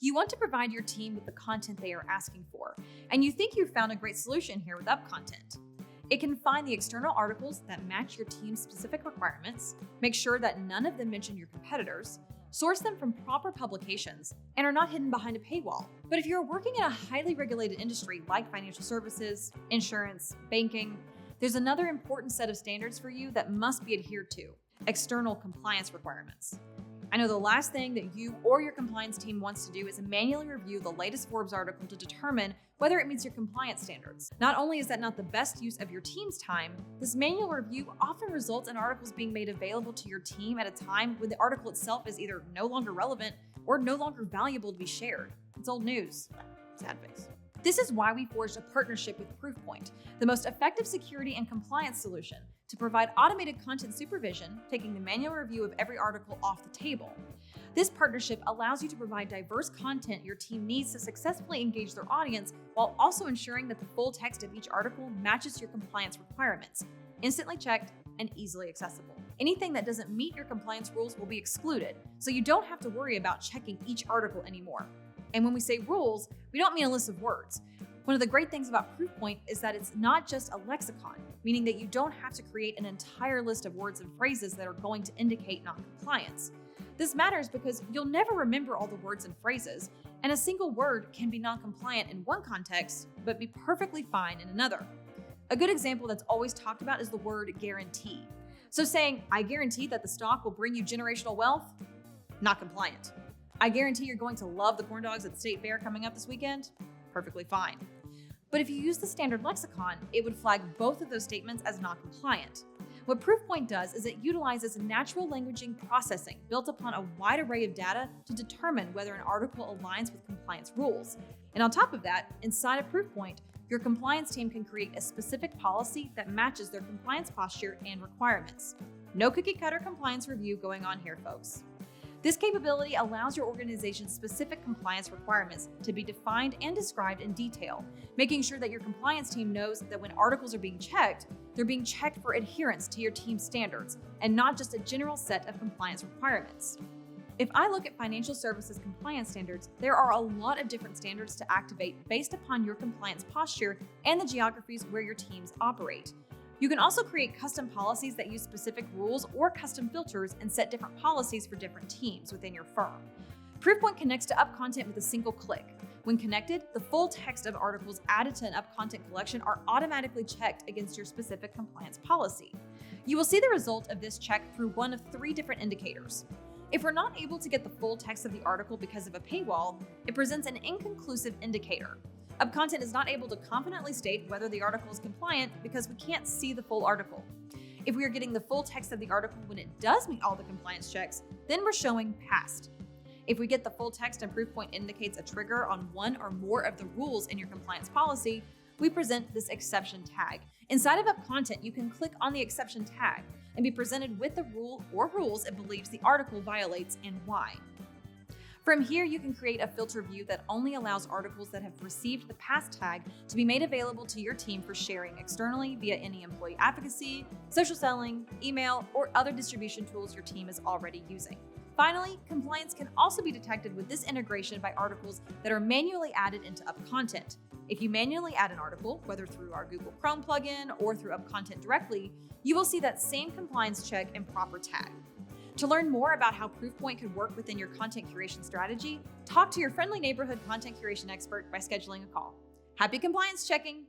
You want to provide your team with the content they are asking for, and you think you've found a great solution here with UpContent. It can find the external articles that match your team's specific requirements, make sure that none of them mention your competitors, source them from proper publications, and are not hidden behind a paywall. But if you're working in a highly regulated industry like financial services, insurance, banking, there's another important set of standards for you that must be adhered to: external compliance requirements. I know the last thing that you or your compliance team wants to do is manually review the latest Forbes article to determine whether it meets your compliance standards. Not only is that not the best use of your team's time, this manual review often results in articles being made available to your team at a time when the article itself is either no longer relevant or no longer valuable to be shared. It's old news. Sad face. This is why we forged a partnership with Proofpoint, the most effective security and compliance solution, to provide automated content supervision, taking the manual review of every article off the table. This partnership allows you to provide diverse content your team needs to successfully engage their audience, while also ensuring that the full text of each article matches your compliance requirements, instantly checked and easily accessible. Anything that doesn't meet your compliance rules will be excluded, so you don't have to worry about checking each article anymore. And when we say rules, we don't mean a list of words. One of the great things about Proofpoint is that it's not just a lexicon, meaning that you don't have to create an entire list of words and phrases that are going to indicate non-compliance. This matters because you'll never remember all the words and phrases, and a single word can be non-compliant in one context, but be perfectly fine in another. A good example that's always talked about is the word guarantee. So saying, "I guarantee that the stock will bring you generational wealth," not compliant. "I guarantee you're going to love the corn dogs at the state fair coming up this weekend," perfectly fine. But if you use the standard lexicon, it would flag both of those statements as not compliant. What Proofpoint does is it utilizes natural languaging processing built upon a wide array of data to determine whether an article aligns with compliance rules. And on top of that, inside of Proofpoint, your compliance team can create a specific policy that matches their compliance posture and requirements. No cookie-cutter compliance review going on here, folks. This capability allows your organization's specific compliance requirements to be defined and described in detail, making sure that your compliance team knows that when articles are being checked, they're being checked for adherence to your team's standards and not just a general set of compliance requirements. If I look at financial services compliance standards, there are a lot of different standards to activate based upon your compliance posture and the geographies where your teams operate. You can also create custom policies that use specific rules or custom filters and set different policies for different teams within your firm. Proofpoint connects to UpContent with a single click. When connected, the full text of articles added to an UpContent collection are automatically checked against your specific compliance policy. You will see the result of this check through one of 3 different indicators. If we're not able to get the full text of the article because of a paywall, it presents an inconclusive indicator. UpContent is not able to confidently state whether the article is compliant because we can't see the full article. If we are getting the full text of the article when it does meet all the compliance checks, then we're showing passed. If we get the full text and Proofpoint indicates a trigger on one or more of the rules in your compliance policy, we present this exception tag. Inside of UpContent, you can click on the exception tag and be presented with the rule or rules it believes the article violates and why. From here, you can create a filter view that only allows articles that have received the pass tag to be made available to your team for sharing externally via any employee advocacy, social selling, email, or other distribution tools your team is already using. Finally, compliance can also be detected with this integration by articles that are manually added into UpContent. If you manually add an article, whether through our Google Chrome plugin or through UpContent directly, you will see that same compliance check and proper tag. To learn more about how Proofpoint could work within your content curation strategy, talk to your friendly neighborhood content curation expert by scheduling a call. Happy compliance checking!